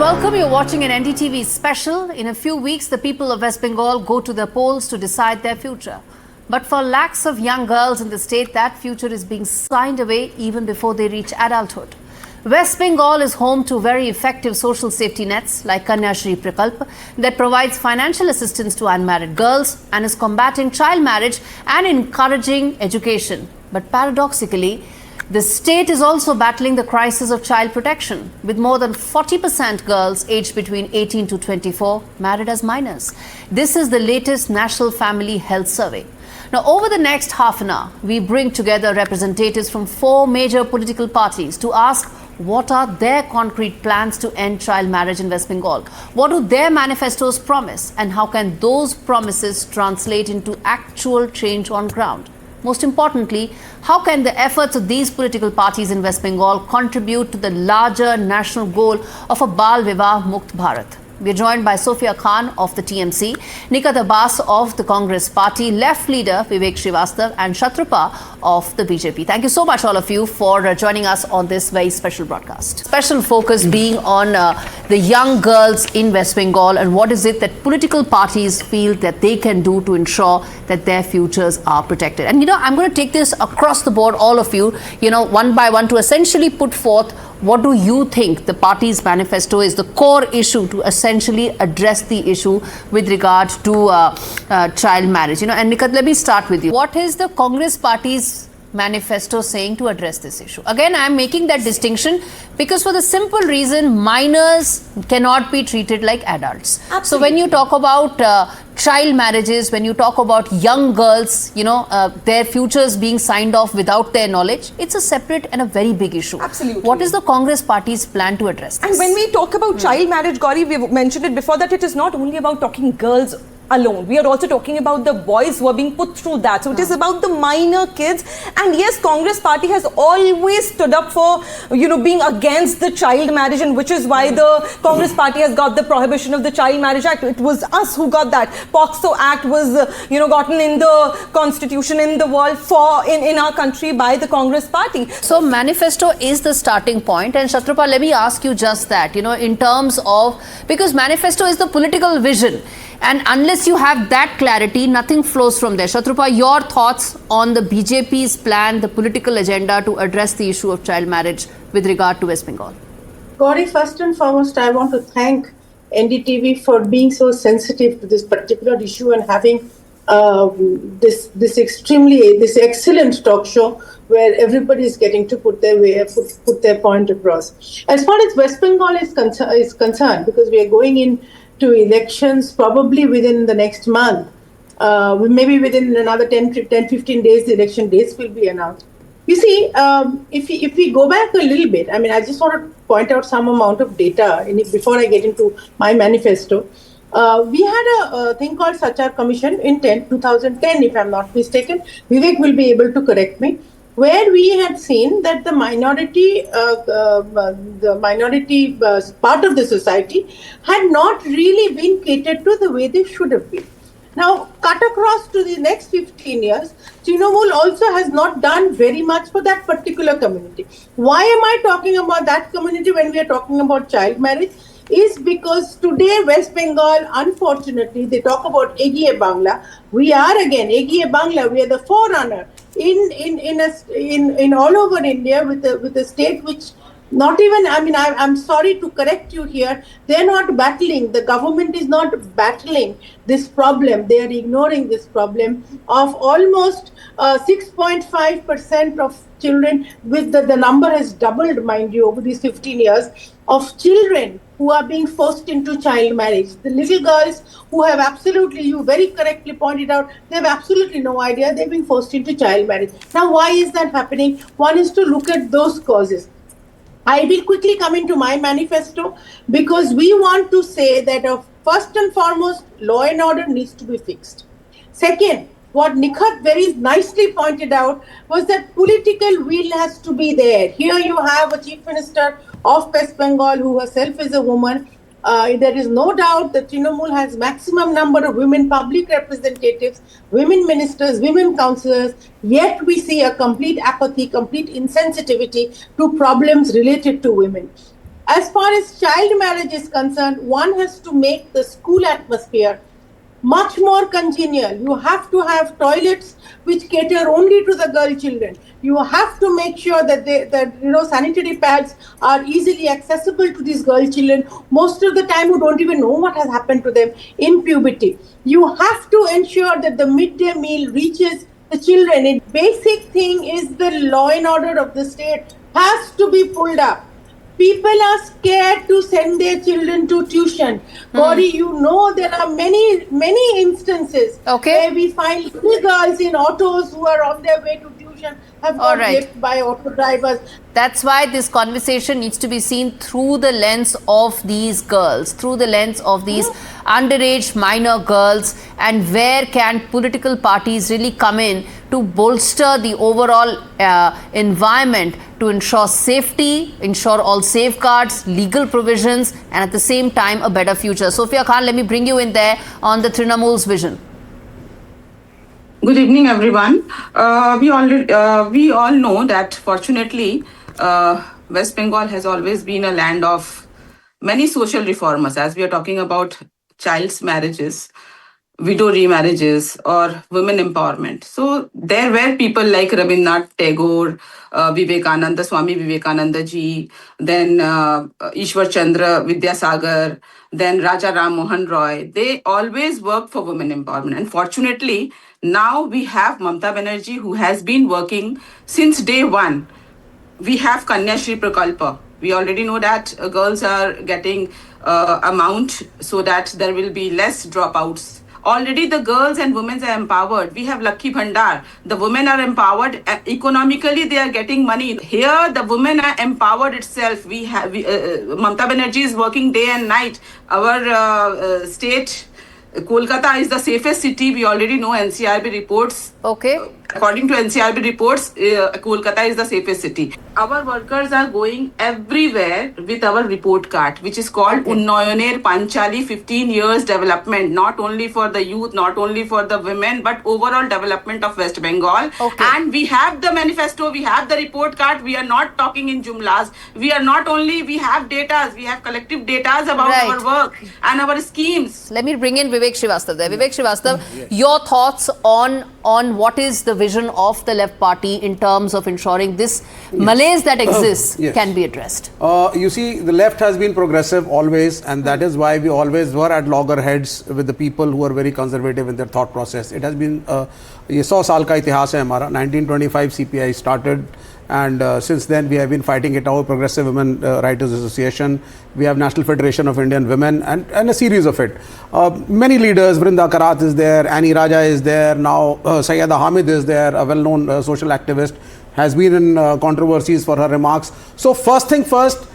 welcome. You're watching an NDTV special. In a few weeks, the people of West Bengal go to the polls to decide their future. But for lakhs of young girls in the state, that future is being signed away even before they reach adulthood. West Bengal is home to very effective social safety nets like Kanya Shri Prakalp that provides financial assistance to unmarried girls and is combating child marriage and encouraging education. But paradoxically, the state is also battling the crisis of child protection, with more than 40% girls aged between 18 to 24 married as minors. This is the latest National Family Health Survey. Now, over the next half an hour, we bring together representatives from 4 major political parties to ask what are their concrete plans to end child marriage in West Bengal? What do their manifestos promise? And how can those promises translate into actual change on ground? Most importantly, how can the efforts of these political parties in West Bengal contribute to the larger national goal of a Bal Vivah Mukt Bharat? We are joined by Sophia Khan of the TMC, Nikat Abbas of the Congress Party, Left leader Vivek Srivastava and Shatrapa of the BJP. Thank you so much, all of you, for joining us on this very special broadcast. Special focus being on the young girls in West Bengal and what is it that political parties feel that they can do to ensure that their futures are protected. And, I'm going to take this across the board, all of you, one by one to essentially put forth what do you think the party's manifesto is the core issue to essentially address the issue with regard to child marriage? And Nikat, let me start with you. What is the Congress party's manifesto saying to address this issue? Again, I am making that distinction because for the simple reason, minors cannot be treated like adults. Absolutely. So when you talk about child marriages, when you talk about young girls, their futures being signed off without their knowledge, it's a separate and a very big issue. Absolutely. What is the Congress party's plan to address this? And when we talk about child marriage, Gauri, we've mentioned it before that it is not only about talking girls alone. We are also talking about the boys who are being put through that. So it is about the minor kids. And yes, Congress party has always stood up for, being against the child marriage, and which is why the Congress party has got the Prohibition of the Child Marriage Act. It was us who got that. POXO Act was, gotten in the constitution in the world in our country by the Congress party. So manifesto is the starting point. And Shatrapa, let me ask you just that, in terms of, because manifesto is the political vision. And unless you have that clarity, nothing flows from there. Shatrapa, your thoughts on the BJP's plan, the political agenda to address the issue of child marriage with regard to West Bengal? Gauri, first and foremost, I want to thank NDTV for being so sensitive to this particular issue and having this excellent talk show where everybody is getting to put their point across. As far as West Bengal is concerned, because we are going in to elections probably within the next month, maybe within another 10-15 days, the election dates will be announced. You see, if we go back a little bit, I just want to point out some amount of data before I get into my manifesto. We had a thing called Sachar Commission in 2010, if I'm not mistaken. Vivek will be able to correct me, where we had seen that the minority part of the society had not really been catered to the way they should have been. Now, cut across to the next 15 years, Trinamool also has not done very much for that particular community. Why am I talking about that community when we are talking about child marriage? Is because today West Bengal, unfortunately, they talk about Egiye Bangla. We are again Egiye Bangla. We are the forerunner in all over India with a state which not even. I'm sorry to correct you here. They're not battling. The government is not battling this problem. They are ignoring this problem of almost 6.5% of children. With the number has doubled, mind you, over these 15 years of children who are being forced into child marriage. The little girls who have absolutely, you very correctly pointed out, they have absolutely no idea they're being forced into child marriage. Now, why is that happening? One is to look at those causes. I will quickly come into my manifesto because we want to say that first and foremost, law and order needs to be fixed. Second, what Nikat very nicely pointed out was that political will has to be there. Here you have a chief minister of West Bengal who herself is a woman. There is no doubt that Trinamool has maximum number of women public representatives, women ministers, women councillors, yet we see a complete apathy, complete insensitivity to problems related to women. As far as child marriage is concerned, one has to make the school atmosphere much more congenial. You have to have toilets which cater only to the girl children. You have to make sure that sanitary pads are easily accessible to these girl children, most of the time who don't even know what has happened to them in puberty. You have to ensure that the midday meal reaches the children. A basic thing is the law and order of the state has to be pulled up. People are scared to send their children to tuition. Gauri, you know there are many instances where we find little girls in autos who are on their way to tuition have got raped by auto drivers. That's why this conversation needs to be seen through the lens of these girls, through the lens of these underage minor girls, and where can political parties really come in to bolster the overall environment to ensure safety, ensure all safeguards, legal provisions, and at the same time a better future. Sophia Khan, let me bring you in there on the Trinamool's vision. Good evening, everyone. We all know that fortunately, West Bengal has always been a land of many social reformers. As we are talking about child's marriages, widow remarriages, or women empowerment. So there were people like Rabindranath Tagore, Vivekananda, Swami Vivekananda ji, then Ishwar Chandra Vidyasagar, then Raja Ram Mohan Roy. They always worked for women empowerment. And fortunately, now we have Mamata Banerjee, who has been working since day one. We have Kanya Shri Prakalpa. We already know that girls are getting amount so that there will be less dropouts. Already the girls and women are empowered. We have Lakhi Bhandar. The women are empowered. Economically, they are getting money. Here, the women are empowered itself. Mamata Banerjee is working day and night. Our state, Kolkata, is the safest city. We already know NCRB reports. Okay. According to NCRB reports, Kolkata is the safest city. Our workers are going everywhere with our report card, which is called Unnoyoner Panchali 15 years development, not only for the youth, not only for the women, but overall development of West Bengal. And we have the manifesto, we have the report card. We are not talking in jumlas. We have data, we have collective data about our work and our schemes. Let me bring in Vivek Srivastava there. Vivek Srivastava, your thoughts on what is the vision of the left party in terms of ensuring this malaise that exists can be addressed? You see, the left has been progressive always, and that is why we always were at loggerheads with the people who are very conservative in their thought process. It has been, ये 100 साल का इतिहास है हमारा. 1925 CPI started, and since then we have been fighting it out. Progressive Women Writers Association, we have National Federation of Indian Women, and a series of it. Many leaders, Vrinda Karat is there, Annie Raja is there, now Sayyada Hamid is there, a well-known social activist, has been in controversies for her remarks. So first thing first,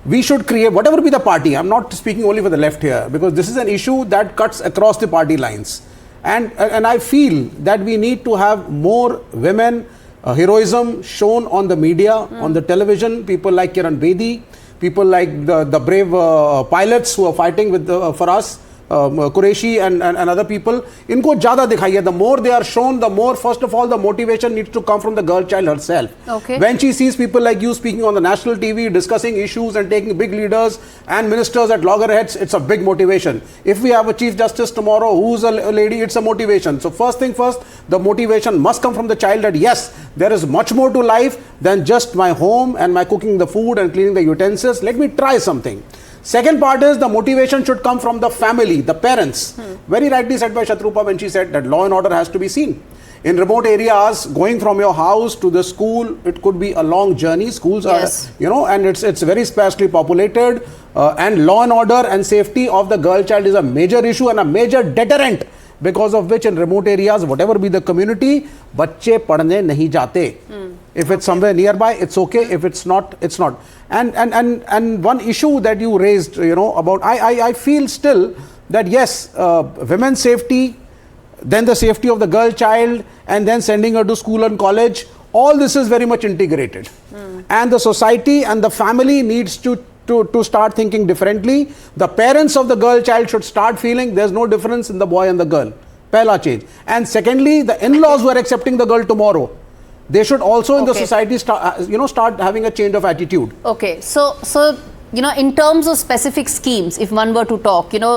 we should create, whatever be the party, I'm not speaking only for the left here, because this is an issue that cuts across the party lines. And I feel that we need to have more women heroism shown on the media, on the television, people like Kiran Bedi, people like the brave pilots who are fighting with for us, Qureshi and other people. इनको ज़्यादा दिखाइए. The more they are shown, the more, first of all, the motivation needs to come from the girl child herself. When she sees people like you speaking on the national TV, discussing issues and taking big leaders and ministers at loggerheads, it's a big motivation. If we have a Chief Justice tomorrow who's a lady, it's a motivation. So first thing first, the motivation must come from the child that yes, there is much more to life than just my home and my cooking the food and cleaning the utensils. Let me try something. Second part is the motivation should come from the family, the parents. Very rightly said by Shatrupa when she said that law and order has to be seen. In remote areas, going from your house to the school, it could be a long journey. Schools are, and it's very sparsely populated. And law and order and safety of the girl child is a major issue and a major deterrent, because of which in remote areas, whatever be the community, बच्चे पढ़ने नहीं जाते. If it's somewhere nearby, it's okay. If it's not, it's not. And one issue that you raised, about, I feel still that yes, women's safety, then the safety of the girl child, and then sending her to school and college, all this is very much integrated. And the society and the family needs to start thinking differently. The parents of the girl child should start feeling there's no difference in the boy and the girl. Pehla change. And secondly, the in-laws who are accepting the girl tomorrow, they should also in the society start having a change of attitude. Okay, so you know, in terms of specific schemes, if one were to talk, you know,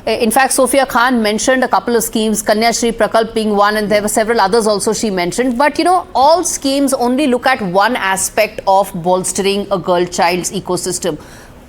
in fact, Sophia Khan mentioned a couple of schemes, Kanya Shri Prakalp being one, and there were several others also she mentioned. But, you know, all schemes only look at one aspect of bolstering a girl child's ecosystem.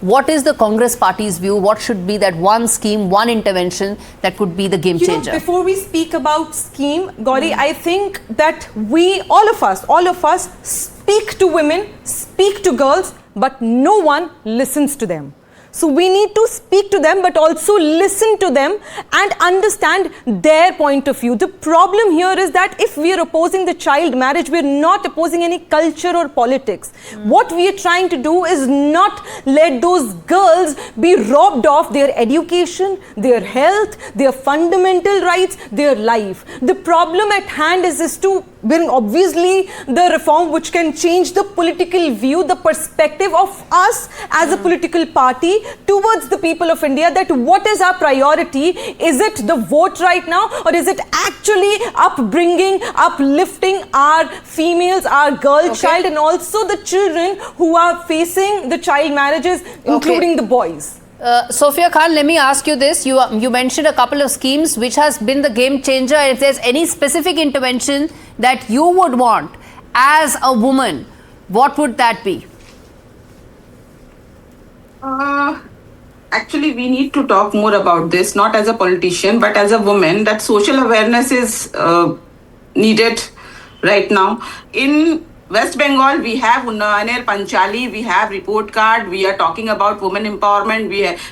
What is the Congress party's view? What should be that one scheme, one intervention that could be the game changer? Before we speak about scheme, Gauri, I think that we, all of us speak to women, speak to girls, but no one listens to them. So we need to speak to them, but also listen to them and understand their point of view. The problem here is that if we are opposing the child marriage, we are not opposing any culture or politics. What we are trying to do is not let those girls be robbed of their education, their health, their fundamental rights, their life. The problem at hand is to bring obviously the reform which can change the political view, the perspective of us as a political party towards the people of India, that what is our priority? Is it the vote right now, or is it actually upbringing, uplifting our females, our girl child, and also the children who are facing the child marriages, including the boys? Sophia Khan, let me ask you this. You mentioned a couple of schemes which has been the game changer. If there's any specific intervention that you would want as a woman, what would that be? Actually, we need to talk more about this, not as a politician, but as a woman, that social awareness is needed right now. In West Bengal, we have Unnayaner Panchali, we have report card, we are talking about women empowerment,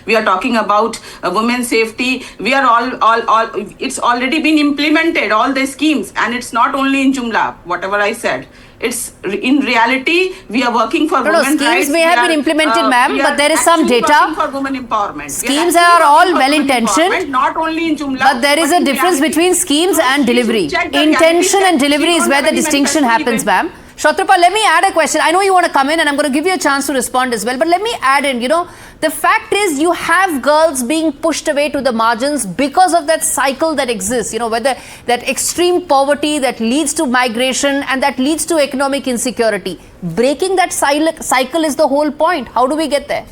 we are talking about women's safety. We are all it's already been implemented, all the schemes, and it's not only in Jumla, whatever I said. It's in reality, we are working for women's rights. Schemes may have been implemented, ma'am, but there is some data. For women empowerment. Schemes are all well-intentioned, not only in Jumla. but there is a difference between schemes and delivery. Intention and delivery is where the distinction happens, ma'am. Shatrupal, let me add a question. I know you want to come in and I'm going to give you a chance to respond as well. But let me add in, you know, the fact is you have girls being pushed away to the margins because of that cycle that exists, you know, whether that extreme poverty that leads to migration and that leads to economic insecurity. Breaking that cycle is the whole point. How do we get there?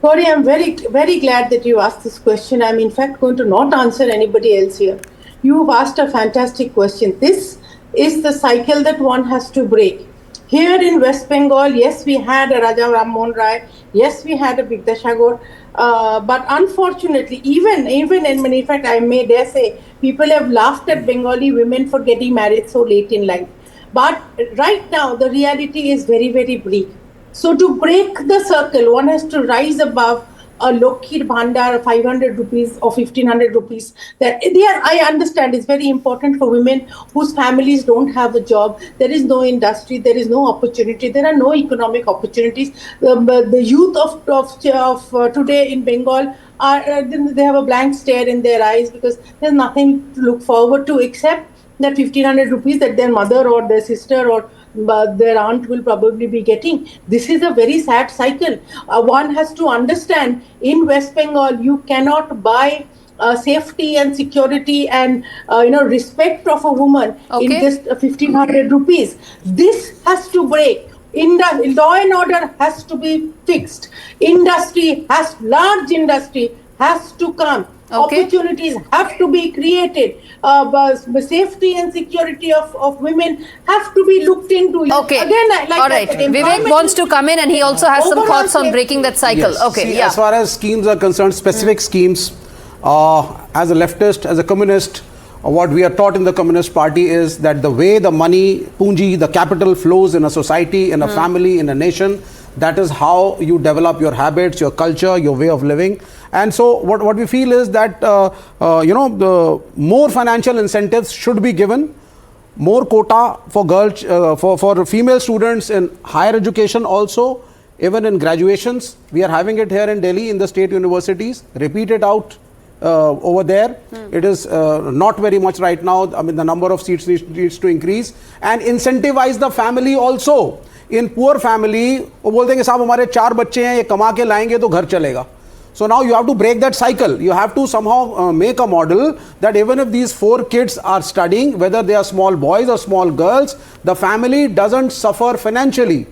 Gauri, I'm very, very glad that you asked this question. I'm in fact going to not answer anybody else here. You've asked a fantastic question. This is the cycle that one has to break. Here in West Bengal, yes, we had a Raja Ram Mohan Rai, yes, we had a Bidyasagar, but unfortunately, even in fact, I may dare say, people have laughed at Bengali women for getting married so late in life. But right now, the reality is very, very bleak. So to break the circle, one has to rise above a Lokhir Bhandar, 500 rupees or 1500 rupees. That I understand is very important for women whose families don't have a job. There is no industry, there is no opportunity, there are no economic opportunities. The youth of today in Bengal they have a blank stare in their eyes because there's nothing to look forward to except that 1500 rupees that their mother or their sister or their aunt will probably be getting. This is a very sad cycle. One has to understand in West Bengal, you cannot buy safety and security and respect of a woman in just 1500 rupees. This has to break. Law and order has to be fixed. Large industry has to come. Opportunities have to be created. Safety and security of women have to be looked into. Okay. Again, all right. Vivek wants to come in and he also has some thoughts on breaking that cycle. Yes. Okay. See, as far as schemes are concerned, specific schemes, as a leftist, as a communist, what we are taught in the Communist Party is that the way the money, punji, the capital flows in a society, in a family, in a nation, that is how you develop your habits, your culture, your way of living. And so what we feel is that, the more financial incentives should be given, more quota for girls, for female students in higher education also, even in graduations. We are having it here in Delhi in the state universities. Repeat it out over there. It is not very much right now. I mean, the number of seats needs to increase and incentivize the family also. In poor family, वो बोलते हैं कि साहब हमारे 4 बच्चे हैं, ये कमा के लाएंगे तो घर चलेगा. So now you have to break that cycle. You have to somehow make a model that even if these 4 kids are studying, whether they are small boys or small girls, the family doesn't suffer financially.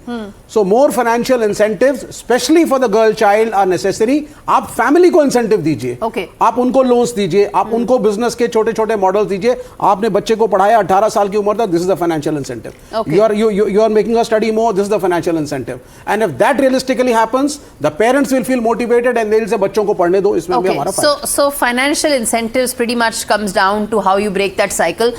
So more financial incentives, especially for the girl child, are necessary. आप family को incentive दीजिए, Okay. आप उनको loans दीजिए, आप उनको business के छोटे छोटे models दीजिए. आपने बच्चे को पढ़ाया 18 साल की उम्र तक, this is the financial incentive. Okay. You are making her study more, this is the financial incentive. And if that realistically happens, the parents will feel motivated and they'll say बच्चों को पढ़ने दो, इसमें भी Okay, हमारा फायदा. so financial incentives pretty much comes down to how you break that cycle.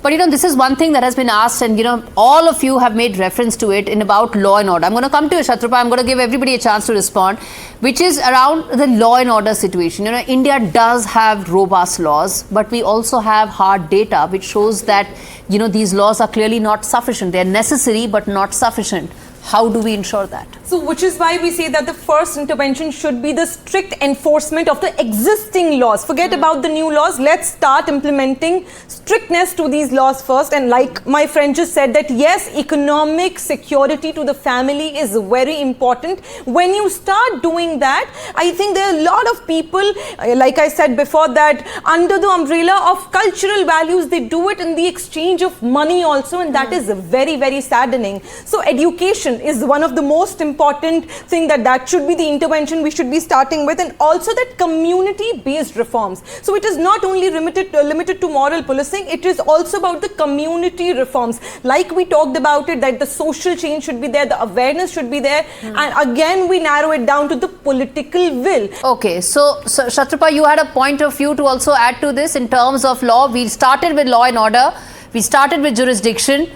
But this is one thing that has been asked, and all of you have made reference to it in about law and order. I'm going to come to you, Shatrapa. I'm going to give everybody a chance to respond, which is around the law and order situation. India does have robust laws, but we also have hard data which shows that these laws are clearly not sufficient. They're necessary but not sufficient. How do we ensure that? So, which is why we say that the first intervention should be the strict enforcement of the existing laws. Forget about the new laws. Let's start implementing strictness to these laws first. And like my friend just said, that yes, economic security to the family is very important. When you start doing that, I think there are a lot of people, like I said before, that under the umbrella of cultural values, they do it in the exchange of money also, and that is very, very saddening. So education is one of the most important thing that should be the intervention we should be starting with, and also that community-based reforms. So it is not only limited to moral policing, it is also about the community reforms. Like we talked about it, that the social change should be there, the awareness should be there, and again we narrow it down to the political will. Okay, so Shatrapa, you had a point of view to also add to this in terms of law. We started with law and order, we started with jurisdiction.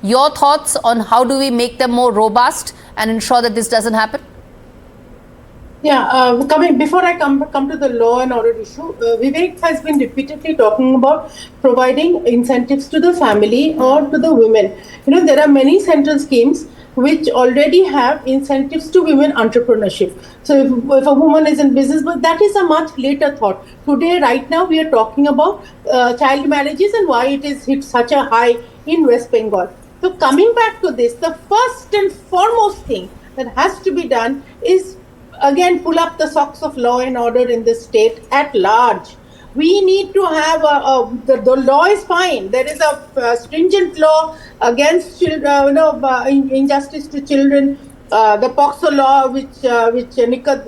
Your thoughts on how do we make them more robust and ensure that this doesn't happen? Yeah, before I come to the law and order issue, Vivek has been repeatedly talking about providing incentives to the family or to the women. There are many central schemes which already have incentives to women entrepreneurship. So if a woman is in business, but that is a much later thought. Today, right now, we are talking about child marriages and why it is hit such a high in West Bengal. So coming back to this, the first and foremost thing that has to be done is again pull up the socks of law and order in the state at large. We need to have the law is fine. There is a stringent law against children, injustice to children. The POCSO law, which Nika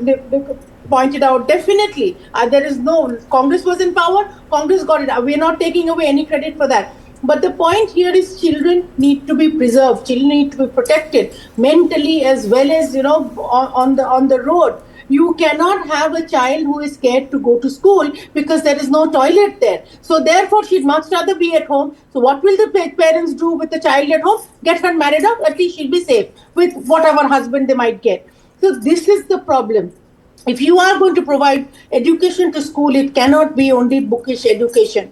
pointed out, definitely there is no. Congress was in power. Congress got it. We are not taking away any credit for that. But the point here is children need to be preserved. Children need to be protected mentally as well as on the road. You cannot have a child who is scared to go to school because there is no toilet there. So therefore, she'd much rather be at home. So what will the parents do with the child at home? Get her married up. At least she'll be safe with whatever husband they might get. So this is the problem. If you are going to provide education to school, it cannot be only bookish education.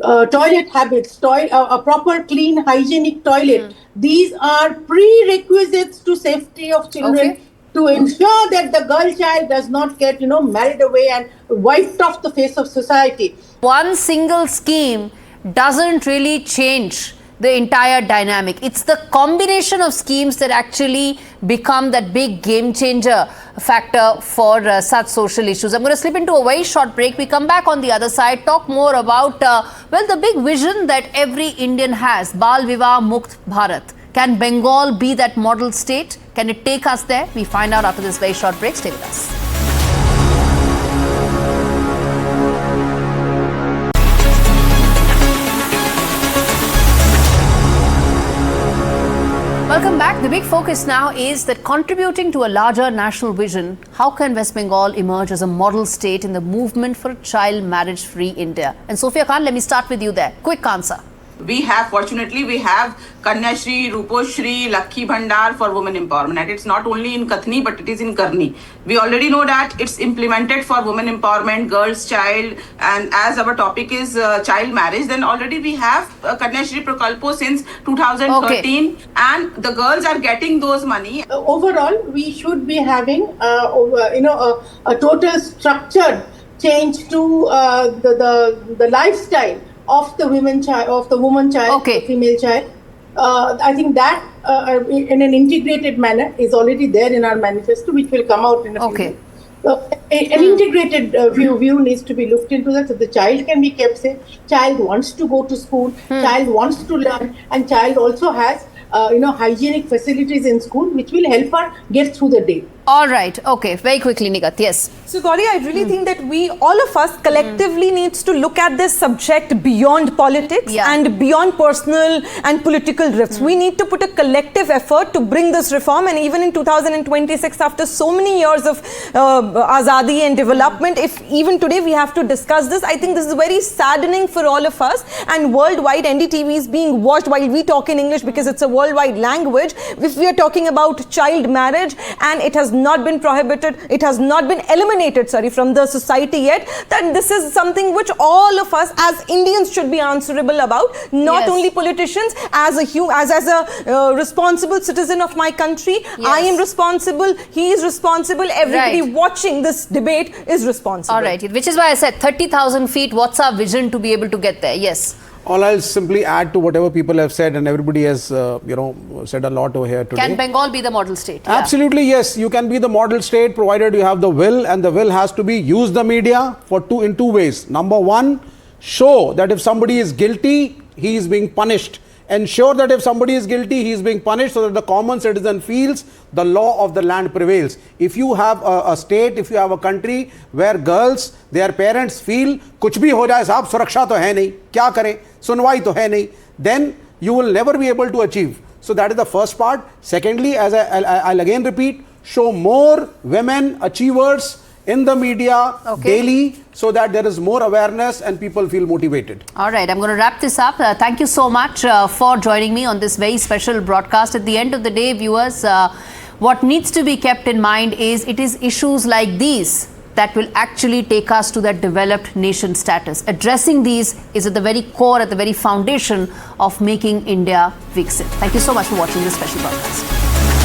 Toilet habits, a proper, clean, hygienic toilet. These are prerequisites to safety of children. Okay. To ensure that the girl child does not get, married away and wiped off the face of society. One single scheme doesn't really change the entire dynamic. It's the combination of schemes that actually become that big game changer factor for such social issues. I'm going to slip into a very short break. We come back on the other side, talk more about, the big vision that every Indian has, Bal Vivah Mukt Bharat. Can Bengal be that model state? Can it take us there? We find out after this very short break. Stay with us. Welcome back. The big focus now is that contributing to a larger national vision, how can West Bengal emerge as a model state in the movement for a child marriage-free India? And Sophia Khan, let me start with you there. Quick answer. Fortunately, we have Kanya Shri, Ruposhri, Lakhi Bhandar for women empowerment. And it's not only in Kathni, but it is in Karni. We already know that it's implemented for women empowerment, girls, child, and as our topic is child marriage, then already we have Kanya Shri Prakalpo since 2013, and the girls are getting those money. Overall, we should be having, a total structured change to the lifestyle of the woman child, Okay. the female child. I think that in an integrated manner is already there in our manifesto, which will come out in a few days. An integrated view needs to be looked into that, so the child can be kept safe. Child wants to go to school, child wants to learn, and child also has hygienic facilities in school which will help her get through the day. All right. Okay. Very quickly, Nigat. Yes. So Gauri, I really think that all of us collectively needs to look at this subject beyond politics and beyond personal and political rifts. We need to put a collective effort to bring this reform, and even in 2026, after so many years of azadi and development, if even today we have to discuss this, I think this is very saddening for all of us. And worldwide, NDTV is being watched while we talk in English because it's a worldwide language. If we are talking about child marriage and it has not been prohibited, it has not been eliminated, from the society yet, then this is something which all of us as Indians should be answerable about, not only politicians. As a responsible citizen of my country, I am responsible, he is responsible, everybody watching this debate is responsible. All right, which is why I said 30,000 feet, what's our vision to be able to get there? Yes. All I'll simply add to whatever people have said, and everybody has, said a lot over here today. Can Bengal be the model state? Absolutely, yes. You can be the model state provided you have the will, and the will has to be use the media in two ways. Number one, show that if somebody is guilty, he is being punished. Ensure that if somebody is guilty, he is being punished so that the common citizen feels the law of the land prevails. If you have a state, if you have a country where girls, their parents feel, kuch bhi ho jaye sahab, suraksha to hai nahi, kya kare, sunwai to hai nahi, then you will never be able to achieve. So that is the first part. Secondly, as I'll again repeat, show more women achievers in the media daily, so that there is more awareness and people feel motivated. All right, I'm going to wrap this up. Thank you so much for joining me on this very special broadcast. At the end of the day, viewers, what needs to be kept in mind is it is issues like these that will actually take us to that developed nation status. Addressing these is at the very core, at the very foundation of making India Viksit. Thank you so much for watching this special broadcast.